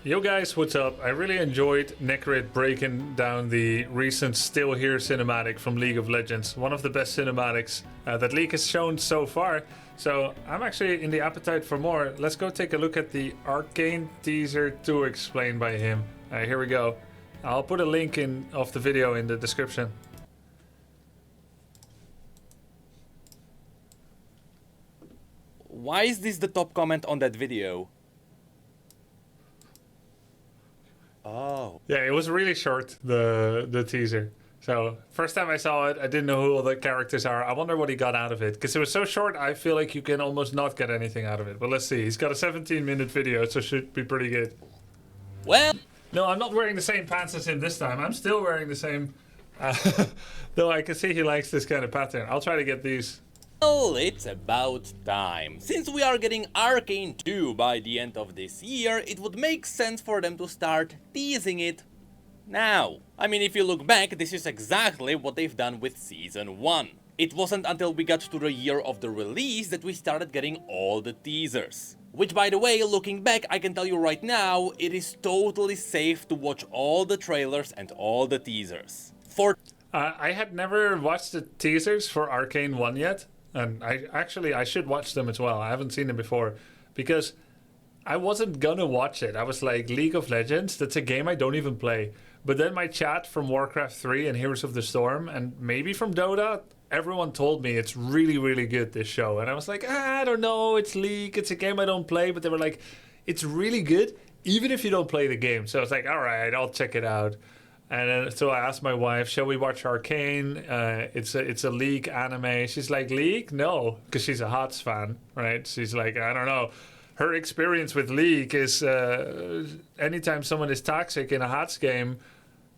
Yo guys, what's up? I really enjoyed Necrit breaking down the recent Still Here cinematic from League of Legends. One of the best cinematics that League has shown so far. So I'm actually in the appetite for more. Let's go take a look at the Arcane teaser 2 explained by him. Here we go. I'll put a link of the video in the description. Why is this the top comment on that video? Oh. Yeah, it was really short, the teaser. So, first time I saw it, I didn't know who all the characters are. I wonder what he got out of it. Because it was so short, I feel like you can almost not get anything out of it. But let's see. He's got a 17-minute video, so it should be pretty good. Well... No, I'm not wearing the same pants as him this time. I'm still wearing the same... though I can see he likes this kind of pattern. I'll try to get these... Well, it's about time. Since we are getting Arcane 2 by the end of this year, it would make sense for them to start teasing it now. I mean, if you look back, this is exactly what they've done with Season 1. It wasn't until we got to the year of the release that we started getting all the teasers. Which, by the way, looking back, I can tell you right now, it is totally safe to watch all the trailers and all the teasers. I had never watched the teasers for Arcane 1 yet. And I should watch them as well. I haven't seen them before because I wasn't gonna watch it. I was like, League of Legends, that's a game I don't even play. But then my chat from Warcraft 3 and Heroes of the Storm and maybe from Dota, everyone told me it's really, really good, this show. And I was like, I don't know, it's League, it's a game I don't play. But they were like, it's really good, even if you don't play the game. So I was like, all right, I'll check it out. And so I asked my wife, shall we watch Arcane? It's a League anime. She's like, League? No, because she's a HOTS fan, right? She's like, I don't know. Her experience with League is anytime someone is toxic in a HOTS game,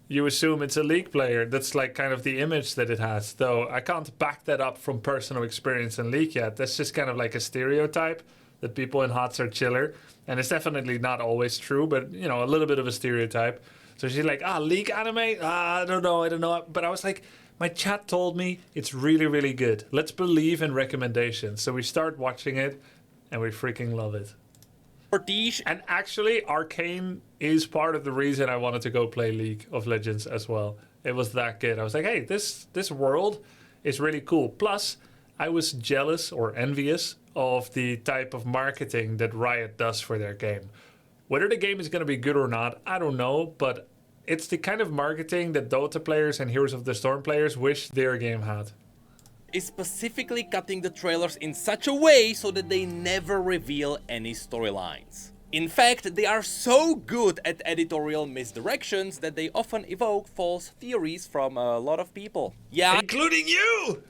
you assume it's a League player. That's like kind of the image that it has. Though I can't back that up from personal experience in League yet. That's just kind of like a stereotype that people in HOTS are chiller. And it's definitely not always true, but, you know, a little bit of a stereotype. So she's like, League anime? I don't know. But I was like, my chat told me it's really, really good. Let's believe in recommendations. So we start watching it, and we freaking love it. And actually, Arcane is part of the reason I wanted to go play League of Legends as well. It was that good. I was like, hey, this world is really cool. Plus, I was jealous or envious of the type of marketing that Riot does for their game. Whether the game is going to be good or not, I don't know, but it's the kind of marketing that Dota players and Heroes of the Storm players wish their game had. Is specifically cutting the trailers in such a way so that they never reveal any storylines. In fact, they are so good at editorial misdirections that they often evoke false theories from a lot of people. Yeah, including you!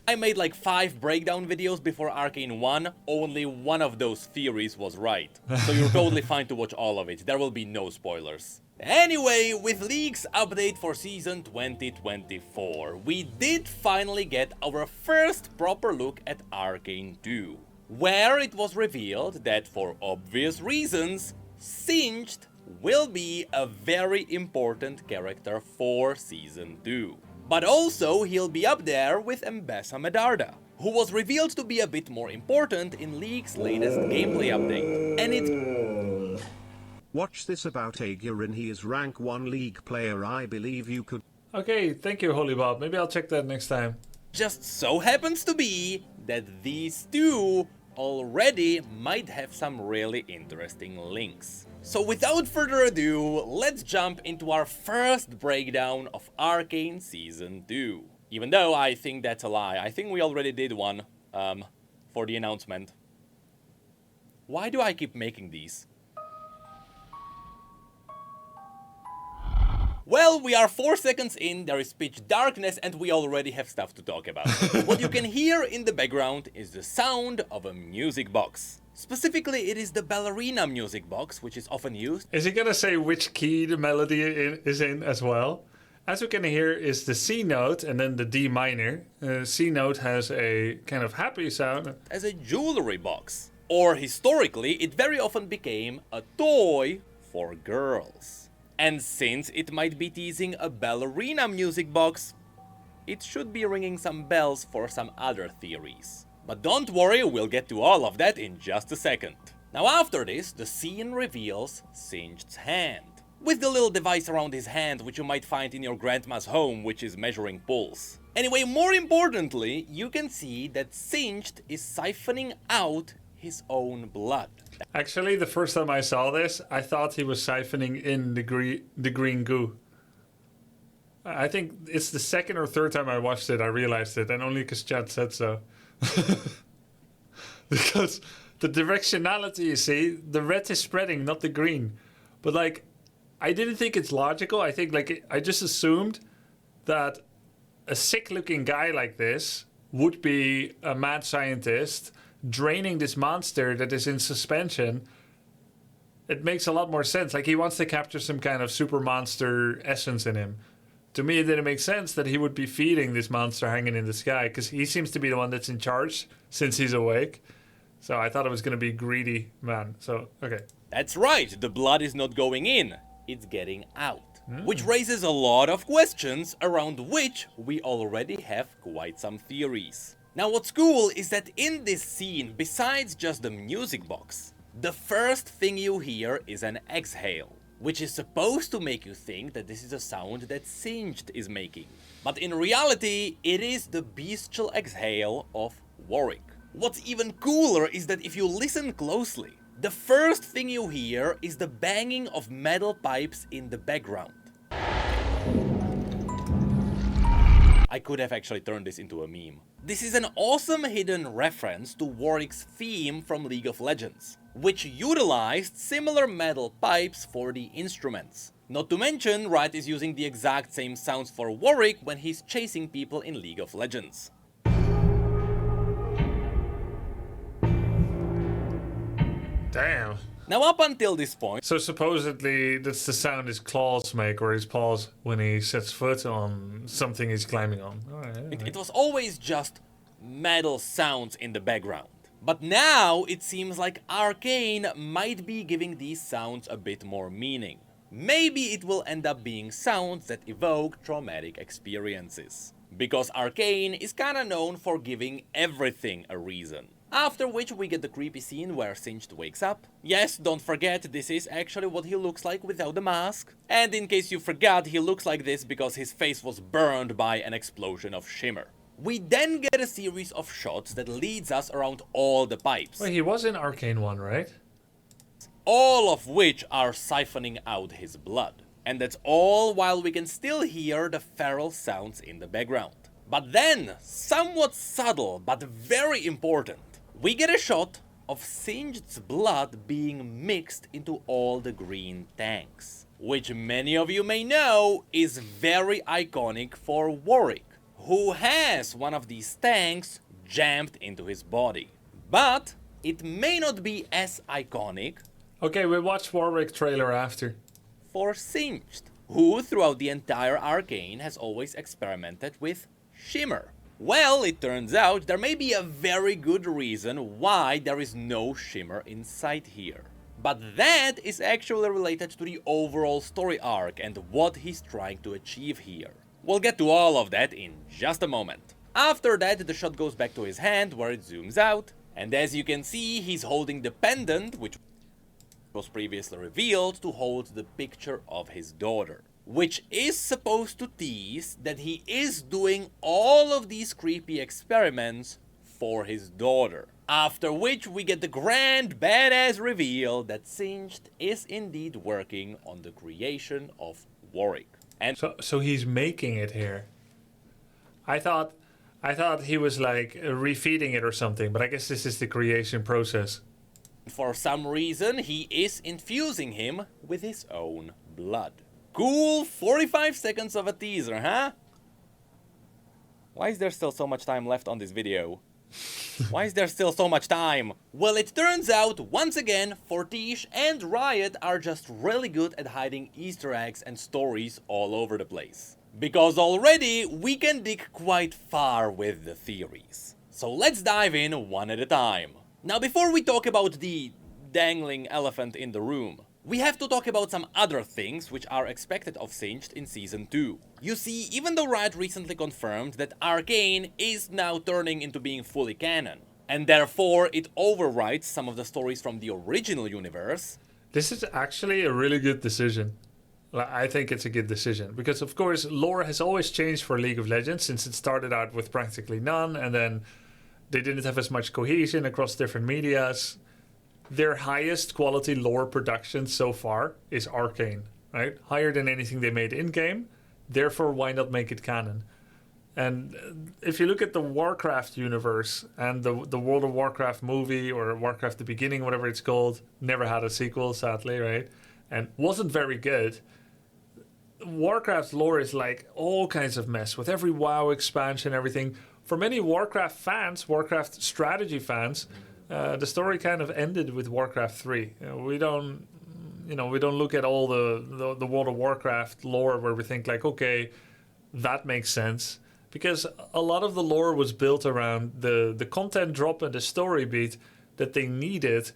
I made like 5 breakdown videos before Arcane 1, only one of those theories was right. So you're totally fine to watch all of it, there will be no spoilers. Anyway, with League's update for Season 2024, we did finally get our first proper look at Arcane 2, where it was revealed that for obvious reasons, Singed will be a very important character for Season 2. But also, he'll be up there with Mbessa Medarda, who was revealed to be a bit more important in League's latest gameplay update. And it... Watch this about Agurin, he is rank 1 League player, I believe you could... Okay, thank you, Holy Bob. Maybe I'll check that next time. Just so happens to be that these two already might have some really interesting links. So without further ado, let's jump into our first breakdown of Arcane Season 2. Even though I think that's a lie, I think we already did one, for the announcement. Why do I keep making these? Well, we are 4 seconds in, there is pitch darkness, and we already have stuff to talk about. What you can hear in the background is the sound of a music box. Specifically, it is the ballerina music box, which is often used. Is he gonna say which key the melody is in as well? As we can hear is the C note and then the D minor. C note has a kind of happy sound. As a jewelry box. Or historically, it very often became a toy for girls. And since it might be teasing a ballerina music box, it should be ringing some bells for some other theories. But don't worry, we'll get to all of that in just a second. Now after this, the scene reveals Singed's hand, with the little device around his hand which you might find in your grandma's home, which is measuring pulse. Anyway, more importantly, you can see that Singed is siphoning out his own blood. Actually, the first time I saw this, I thought he was siphoning in the green goo. I think it's the second or third time I watched it, I realized it, and only because Chad said so. Because the directionality, you see, the red is spreading, not the green. But like, I didn't think it's logical. I think like, I just assumed that a sick-looking guy like this would be a mad scientist draining this monster that is in suspension. It makes a lot more sense. Like, he wants to capture some kind of super monster essence in him. To me, it didn't make sense that he would be feeding this monster hanging in the sky, because he seems to be the one that's in charge since he's awake. So I thought it was going to be greedy man. So, okay. That's right, the blood is not going in, it's getting out. Which raises a lot of questions around which we already have quite some theories. Now what's cool is that in this scene, besides just the music box, the first thing you hear is an exhale, which is supposed to make you think that this is a sound that Singed is making. But in reality, it is the bestial exhale of Warwick. What's even cooler is that if you listen closely, the first thing you hear is the banging of metal pipes in the background. I could have actually turned this into a meme. This is an awesome hidden reference to Warwick's theme from League of Legends, which utilized similar metal pipes for the instruments. Not to mention, Riot is using the exact same sounds for Warwick when he's chasing people in League of Legends. Damn. Now up until this point... So supposedly that's the sound his claws make, or his paws, when he sets foot on something he's climbing on. It was always just metal sounds in the background. But now it seems like Arcane might be giving these sounds a bit more meaning. Maybe it will end up being sounds that evoke traumatic experiences. Because Arcane is kinda known for giving everything a reason. After which we get the creepy scene where Singed wakes up. Yes, don't forget, this is actually what he looks like without the mask. And in case you forgot, he looks like this because his face was burned by an explosion of shimmer. We then get a series of shots that leads us around all the pipes. Wait, he was in Arcane 1, right? All of which are siphoning out his blood. And that's all while we can still hear the feral sounds in the background. But then, somewhat subtle but very important, we get a shot of Singed's blood being mixed into all the green tanks. Which many of you may know is very iconic for Warwick, who has one of these tanks jammed into his body. But it may not be as iconic. Okay, we'll watch Warwick trailer after. For Singed, who throughout the entire Arcane has always experimented with shimmer. Well, it turns out there may be a very good reason why there is no shimmer inside here. But that is actually related to the overall story arc and what he's trying to achieve here. We'll get to all of that in just a moment. After that, the shot goes back to his hand where it zooms out, and as you can see, he's holding the pendant, which was previously revealed to hold the picture of his daughter. Which is supposed to tease that he is doing all of these creepy experiments for his daughter. After which we get the grand badass reveal that Singed is indeed working on the creation of Warwick. And so he's making it here. I thought he was like refeeding it or something, but I guess this is the creation process. For some reason, he is infusing him with his own blood. Cool 45 seconds of a teaser, huh? Why is there still so much time left on this video? Why is there still so much time? Well, it turns out, once again, Fortiche and Riot are just really good at hiding Easter eggs and stories all over the place. Because already, we can dig quite far with the theories. So let's dive in one at a time. Now, before we talk about the dangling elephant in the room, we have to talk about some other things which are expected of Singed in Season 2. You see, even though Riot recently confirmed that Arcane is now turning into being fully canon, and therefore it overwrites some of the stories from the original universe. This is actually a really good decision. I think it's a good decision because, of course, lore has always changed for League of Legends since it started out with practically none, and then they didn't have as much cohesion across different medias. Their highest quality lore production so far is Arcane, right? Higher than anything they made in-game. Therefore, why not make it canon? And if you look at the Warcraft universe and the World of Warcraft movie or Warcraft The Beginning, whatever it's called, never had a sequel, sadly, right? And wasn't very good. Warcraft's lore is like all kinds of mess with every WoW expansion, everything. For many Warcraft fans, Warcraft strategy fans, the story kind of ended with Warcraft 3. We don't look at all the World of Warcraft lore where we think like, okay, that makes sense. Because a lot of the lore was built around the content drop and the story beat that they needed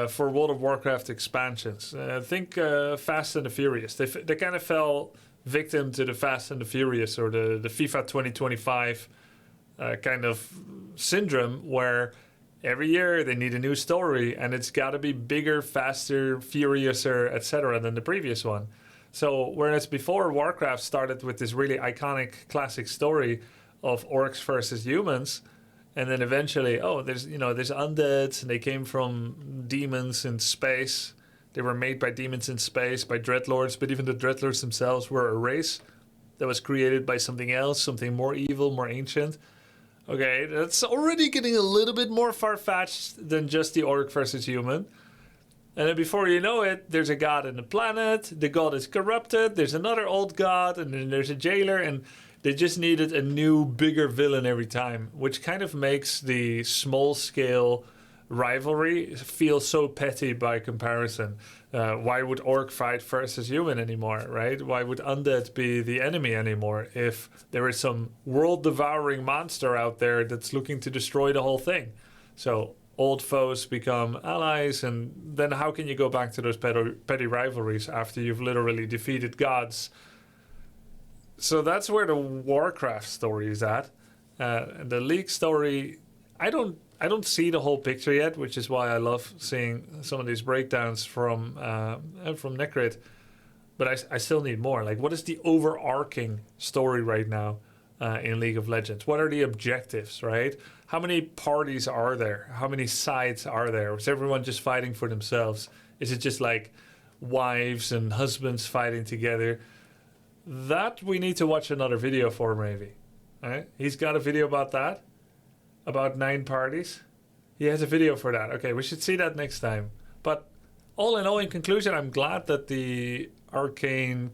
for World of Warcraft expansions. Think Fast and the Furious. They kind of fell victim to the Fast and the Furious or the FIFA 2025 kind of syndrome where every year they need a new story and it's got to be bigger, faster, furiouser, etc. than the previous one. So whereas before Warcraft started with this really iconic classic story of orcs versus humans, and then eventually, there's undeads, and they came from demons in space. They were made by demons in space, by dreadlords, but even the dreadlords themselves were a race that was created by something else, something more evil, more ancient. Okay, that's already getting a little bit more far-fetched than just the orc versus human. And then before you know it, there's a god in the planet, the god is corrupted, there's another old god, and then there's a jailer, and they just needed a new, bigger villain every time, which kind of makes the small-scale rivalry feel so petty by comparison. Why would orc fight versus human anymore, right? Why would undead be the enemy anymore if there is some world-devouring monster out there that's looking to destroy the whole thing? So old foes become allies, and then how can you go back to those petty rivalries after you've literally defeated gods? So that's where the Warcraft story is at. The League story, I don't see the whole picture yet, which is why I love seeing some of these breakdowns from Necrit. But I still need more. Like, what is the overarching story right now in League of Legends? What are the objectives, right? How many parties are there? How many sides are there? Is everyone just fighting for themselves? Is it just like wives and husbands fighting together? That we need to watch another video for, maybe. Right? He's got a video about that, about 9 parties. He has a video for that. Okay, we should see that next time. But all in all, in conclusion, I'm glad that the Arcane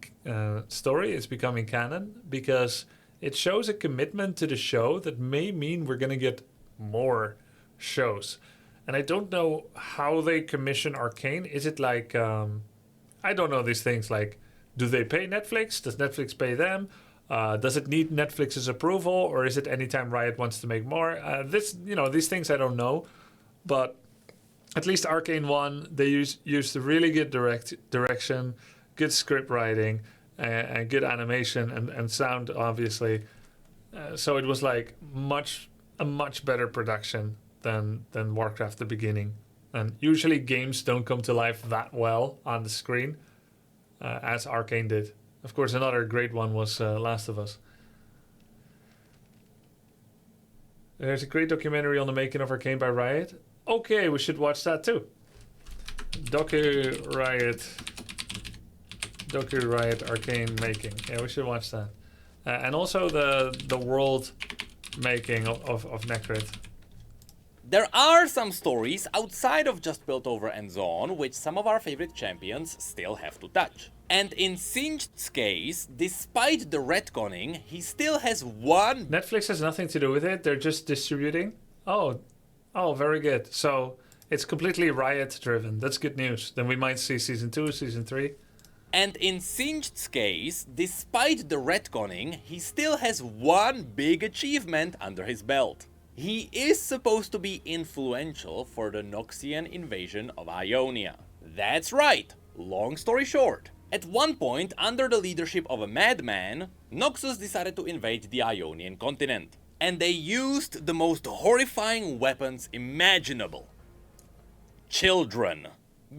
story is becoming canon, because it shows a commitment to the show that may mean we're going to get more shows. And I don't know how they commission Arcane. Is it like, I don't know these things, like, do they pay Netflix? Does Netflix pay them? Does it need Netflix's approval, or is it anytime Riot wants to make more? These things I don't know, but at least Arcane 1, they used really good direction, good script writing, and good animation and sound, obviously. So it was like a much better production than Warcraft The Beginning. And usually games don't come to life that well on the screen as Arcane did. Of course, another great one was Last of Us. There's a great documentary on the making of Arcane by Riot. Okay, we should watch that too. Docu Riot Arcane making. Yeah, we should watch that. And also the world making of Necrit. There are some stories outside of Just Built Over and Zone which some of our favorite champions still have to touch. And in Singed's case, despite the retconning, he still has one... Netflix has nothing to do with it, they're just distributing? Oh, very good. So it's completely Riot driven. That's good news. Then we might see Season 2, Season 3. And in Singed's case, despite the retconning, he still has one big achievement under his belt. He is supposed to be influential for the Noxian invasion of Ionia. That's right, long story short. At one point, under the leadership of a madman, Noxus decided to invade the Ionian continent. and they used the most horrifying weapons imaginable. Children.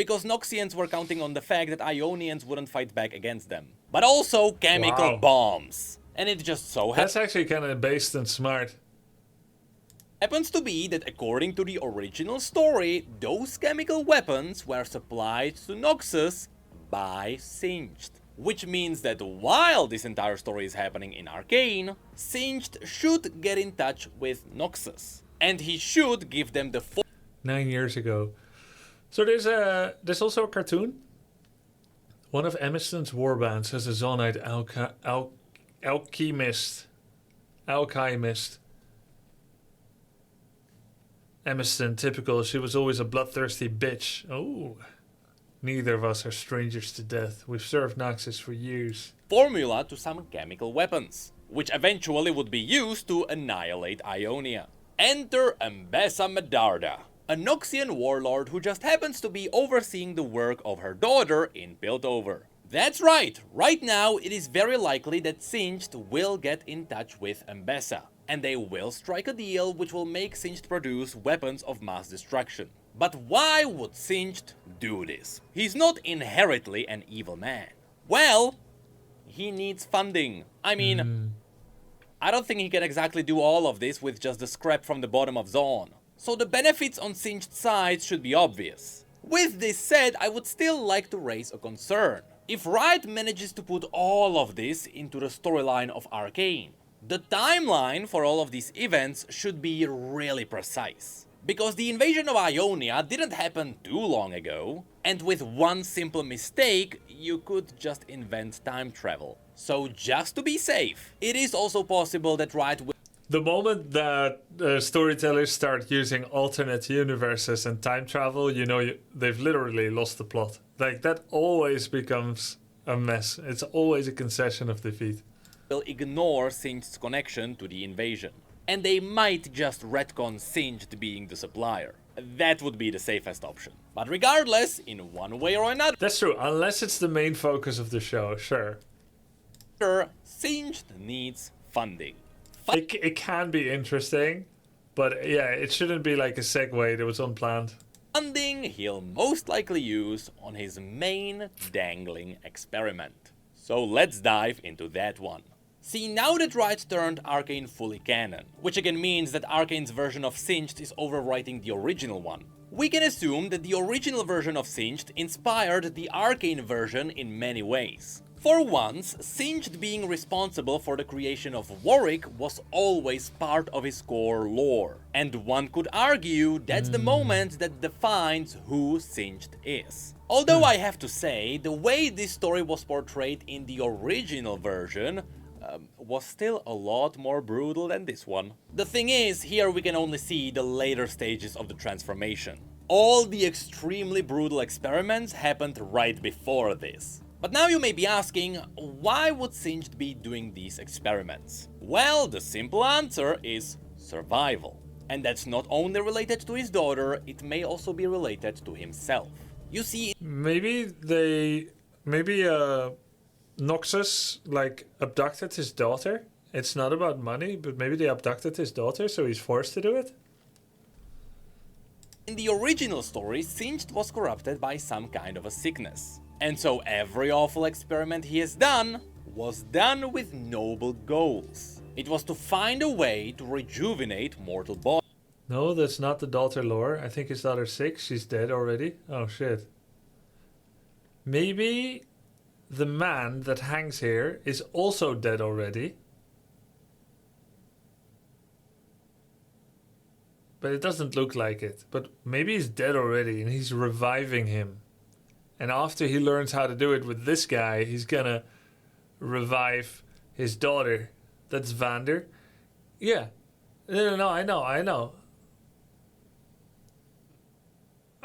Because Noxians were counting on the fact that Ionians wouldn't fight back against them. But also chemical Wow. bombs. And it just so That's actually kind of based and smart. happens to be that according to the original story, those chemical weapons were supplied to Noxus by Singed. Which means that while this entire story is happening in Arcane, Singed should get in touch with Noxus. And he should give them the 9 years ago. So there's also a cartoon. One of Emerson's warbands has a Zonite alchemist. Emerson, typical. She was always a bloodthirsty bitch. Oh. Neither of us are strangers to death. We've served Noxus for years. formula to some chemical weapons, which eventually would be used to annihilate Ionia. Enter Ambessa Medarda, a Noxian warlord who just happens to be overseeing the work of her daughter in Piltover. That's right now it is very likely that Singed will get in touch with Ambessa, and they will strike a deal which will make Singed produce weapons of mass destruction. But why would Singed do this? He's not inherently an evil man. Well, he needs funding. I mean, I don't think he can exactly do all of this with just the scrap from the bottom of Zaun. So the benefits on Singed's side should be obvious. With this said, I would still like to raise a concern. If Riot manages to put all of this into the storyline of Arcane, the timeline for all of these events should be really precise. Because the invasion of Ionia didn't happen too long ago, and with one simple mistake, you could just invent time travel. So just to be safe, it is also possible that Riot will... The moment that storytellers start using alternate universes and time travel, you know they've literally lost the plot. Like, that always becomes a mess. It's always a concession of defeat. will ignore Singed's connection to the invasion. And they might just retcon Singed being the supplier. That would be the safest option. But regardless, in one way or another, That's true, unless it's the main focus of the show, sure. Singed needs funding. It can be interesting, but yeah, it shouldn't be like a segue that was unplanned. Funding he'll most likely use on his main dangling experiment. So let's dive into that one. See, now that Riot turned Arcane fully canon, which again means that Arcane's version of Singed is overwriting the original one, we can assume that the original version of Singed inspired the Arcane version in many ways. For once, Singed being responsible for the creation of Warwick was always part of his core lore, and one could argue that's the moment that defines who Singed is. Although I have to say, the way this story was portrayed in the original version was still a lot more brutal than this one. The thing is, here we can only see the later stages of the transformation. All the extremely brutal experiments happened right before this. But now you may be asking, why would Singed be doing these experiments? Well, the simple answer is survival. And that's not only related to his daughter, it may also be related to himself. You see, Maybe Noxus, like, abducted his daughter. It's not about money, but maybe they abducted his daughter, so he's forced to do it? in the original story, Singed was corrupted by some kind of a sickness. And so every awful experiment he has done was done with noble goals. It was to find a way to rejuvenate mortal bodies. No, that's not the daughter lore. I think his daughter's sick. She's dead already. Oh, shit. Maybe the man that hangs here is also dead already. But it doesn't look like it. But maybe he's dead already and he's reviving him. And after he learns how to do it with this guy, he's gonna revive his daughter. That's Vander. Yeah. No, I know. I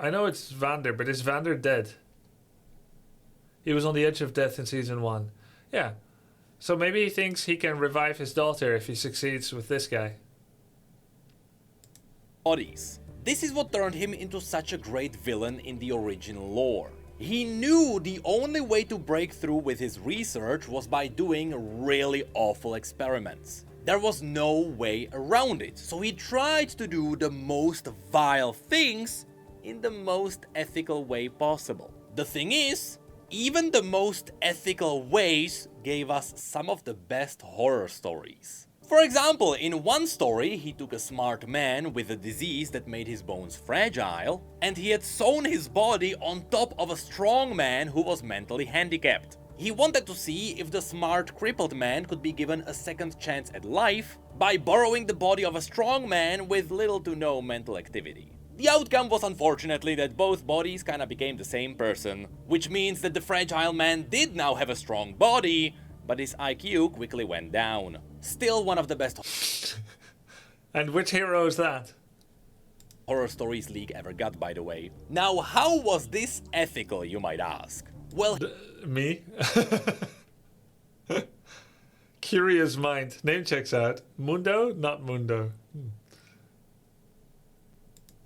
know it's Vander, but is Vander dead? He was on the edge of death in season 1. Yeah. So maybe he thinks he can revive his daughter if he succeeds with this guy. This is what turned him into such a great villain in the original lore. He knew the only way to break through with his research was by doing really awful experiments. There was no way around it, so he tried to do the most vile things in the most ethical way possible. The thing is, even the most ethical ways gave us some of the best horror stories. For example, in one story, he took a smart man with a disease that made his bones fragile, and he had sewn his body on top of a strong man who was mentally handicapped. He wanted to see if the smart crippled man could be given a second chance at life by borrowing the body of a strong man with little to no mental activity. The outcome was unfortunately that both bodies kinda became the same person, which means that the fragile man did now have a strong body, but his IQ quickly went down. Still one of the best And which hero is that? horror stories League ever got, by the way. Now, how was this ethical, you might ask? Well, Me? Curious mind. Name checks out. Mundo? Not Mundo.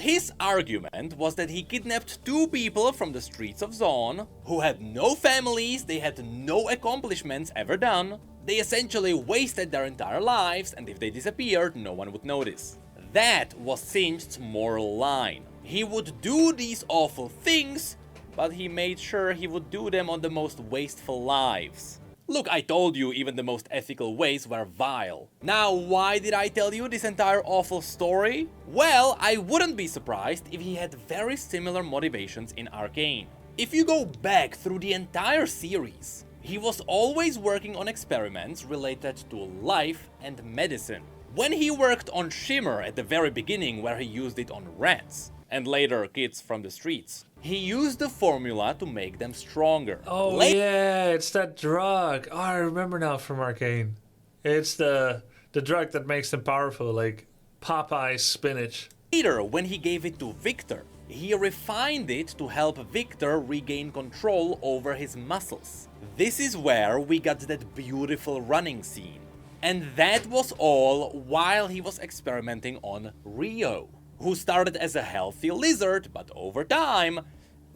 his argument was that he kidnapped two people from the streets of Zaun, who had no families, they had no accomplishments ever done, they essentially wasted their entire lives, and if they disappeared, no one would notice. That was Singed's moral line. He would do these awful things, but he made sure he would do them on the most wasteful lives. Look, I told you even the most ethical ways were vile. Now, why did I tell you this entire awful story? Well, I wouldn't be surprised if he had very similar motivations in Arcane. If you go back through the entire series, he was always working on experiments related to life and medicine. When he worked on Shimmer at the very beginning, where he used it on rats, and later kids from the streets, he used the formula to make them stronger. Oh yeah, it's that drug. Oh, I remember now from Arcane. It's the drug that makes them powerful, like Popeye's spinach. Later, when he gave it to Victor, he refined it to help Victor regain control over his muscles. This is where we got that beautiful running scene. And that was all while he was experimenting on Rio, who started as a healthy lizard, but over time,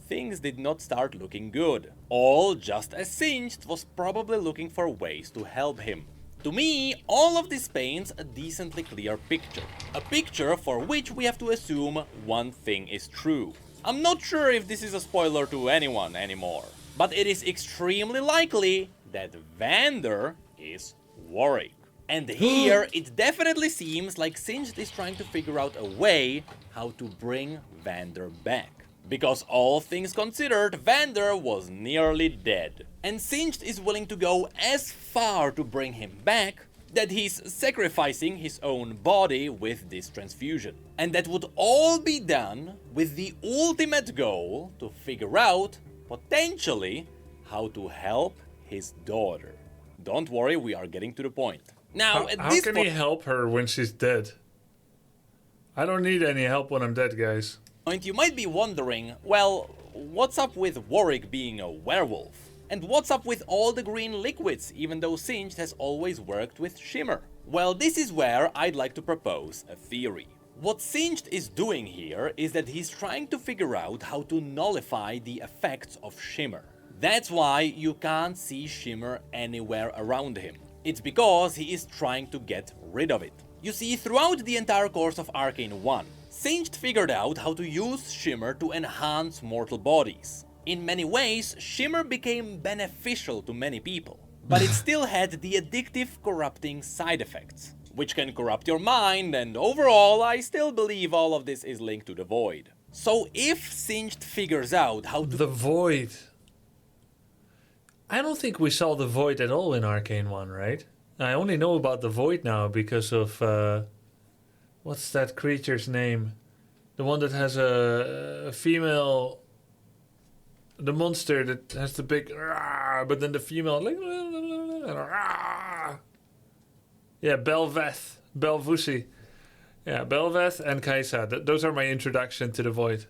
things did not start looking good. All just as Singed was probably looking for ways to help him. To me, all of this paints a decently clear picture. A picture for which we have to assume one thing is true. I'm not sure if this is a spoiler to anyone anymore, but it is extremely likely that Vander is Warwick. And here, it definitely seems like Singed is trying to figure out a way how to bring Vander back. Because all things considered, Vander was nearly dead. And Singed is willing to go as far to bring him back that he's sacrificing his own body with this transfusion. And that would all be done with the ultimate goal to figure out, potentially, how to help his daughter. Don't worry, we are getting to the point. Now, at How this can he help her when she's dead? I don't need any help when I'm dead, guys. point, you might be wondering, well, what's up with Warwick being a werewolf? And what's up with all the green liquids, even though Singed has always worked with Shimmer? Well, this is where I'd like to propose a theory. What Singed is doing here is that he's trying to figure out how to nullify the effects of Shimmer. That's why you can't see Shimmer anywhere around him. It's because he is trying to get rid of it. You see, throughout the entire course of Arcane 1, Singed figured out how to use Shimmer to enhance mortal bodies. In many ways, Shimmer became beneficial to many people, but it still had the addictive, corrupting side effects, which can corrupt your mind, and overall, I still believe all of this is linked to the Void. So if Singed figures out how to... The Void. I don't think we saw the Void at all in Arcane 1, right? I only know about the Void now because of... what's that creature's name? The one that has a female... The monster that has the big... But then the female... Yeah, Belveth. Belvusi. Yeah, Belveth and Kaisa. Those are my introduction to the Void.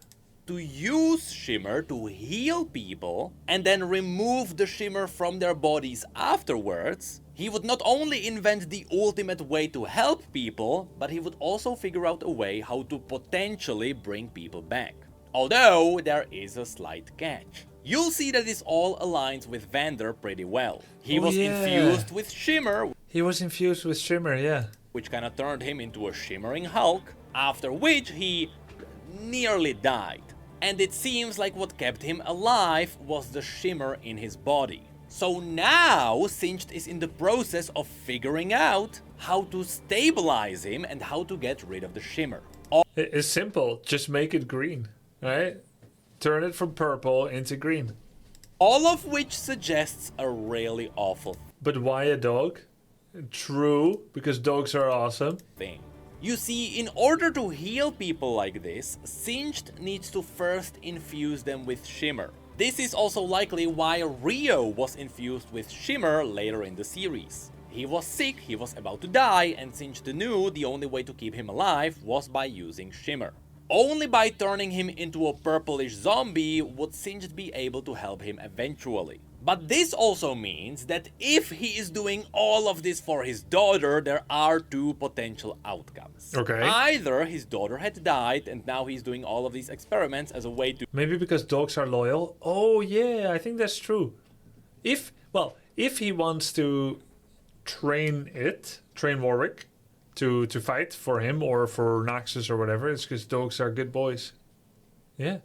To use Shimmer to heal people and then remove the Shimmer from their bodies afterwards, he would not only invent the ultimate way to help people, but he would also figure out a way how to potentially bring people back. Although there is a slight catch. You'll see that this all aligns with Vander pretty well. He was infused with Shimmer, He was infused with Shimmer, yeah. which kind of turned him into a shimmering Hulk, after which he nearly died. And it seems like what kept him alive was the shimmer in his body. So now Singed is in the process of figuring out how to stabilize him and how to get rid of the shimmer. It's simple. Just make it green, right? Turn it from purple into green. All of which suggests a really awful But why a dog? True, because dogs are awesome. thing. You see, in order to heal people like this, Singed needs to first infuse them with Shimmer. This is also likely why Rio was infused with Shimmer later in the series. He was sick, he was about to die, and Singed knew the only way to keep him alive was by using Shimmer. Only by turning him into a purplish zombie would Singed be able to help him eventually. But this also means that if he is doing all of this for his daughter, there are two potential outcomes. Okay. Either his daughter had died and now he's doing all of these experiments as a way to Maybe because dogs are loyal. Oh yeah, I think that's true. If he wants to train Warwick to fight for him or for Noxus or whatever, it's because dogs are good boys. Yeah.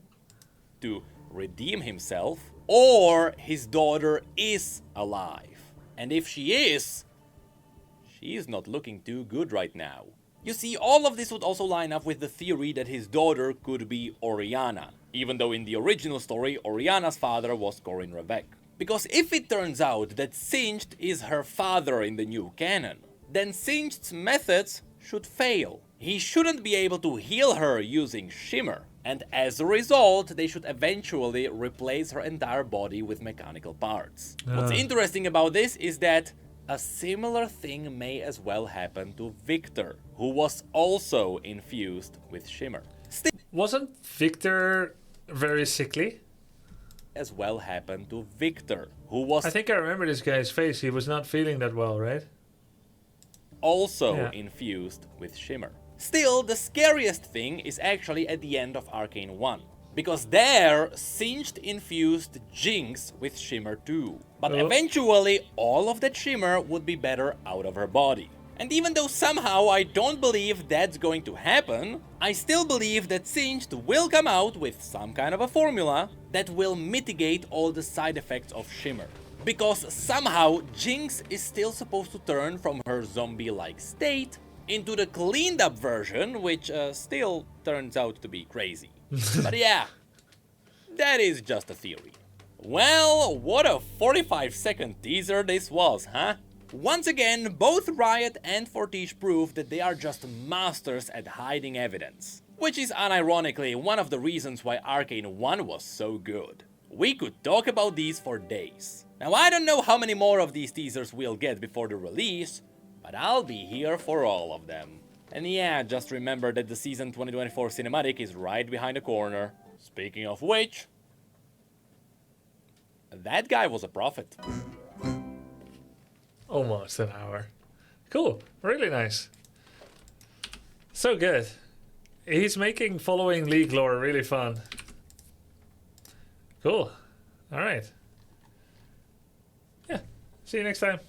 redeem himself, or his daughter is alive. And if she is not looking too good right now. You see, all of this would also line up with the theory that his daughter could be Oriana, even though in the original story, Oriana's father was Corin Ravec. Because if it turns out that Singed is her father in the new canon, then Singed's methods should fail. He shouldn't be able to heal her using Shimmer, and as a result, they should eventually replace her entire body with mechanical parts. What's interesting about this is that a similar thing may as well happen to Victor, who was also infused with Shimmer. Wasn't Victor very sickly? As well happen to Victor, who was I think I remember this guy's face. He was not feeling that well, right? also infused with Shimmer. Still, the scariest thing is actually at the end of Arcane 1. Because there, Singed infused Jinx with Shimmer too. But eventually, all of that Shimmer would be better out of her body. And even though somehow I don't believe that's going to happen, I still believe that Singed will come out with some kind of a formula that will mitigate all the side effects of Shimmer. Because somehow Jinx is still supposed to turn from her zombie-like state into the cleaned up version, which still turns out to be crazy. But yeah, that is just a theory. Well, what a 45-second teaser this was, huh? Once again, both Riot and Fortiche prove that they are just masters at hiding evidence. Which is unironically one of the reasons why Arcane 1 was so good. We could talk about these for days. Now I don't know how many more of these teasers we'll get before the release, but I'll be here for all of them. And yeah, just remember that the Season 2024 cinematic is right behind the corner. Speaking of which, that guy was a prophet. Almost an hour. Cool. Really nice. So good. He's making following League lore really fun. Cool. All right. Yeah. See you next time.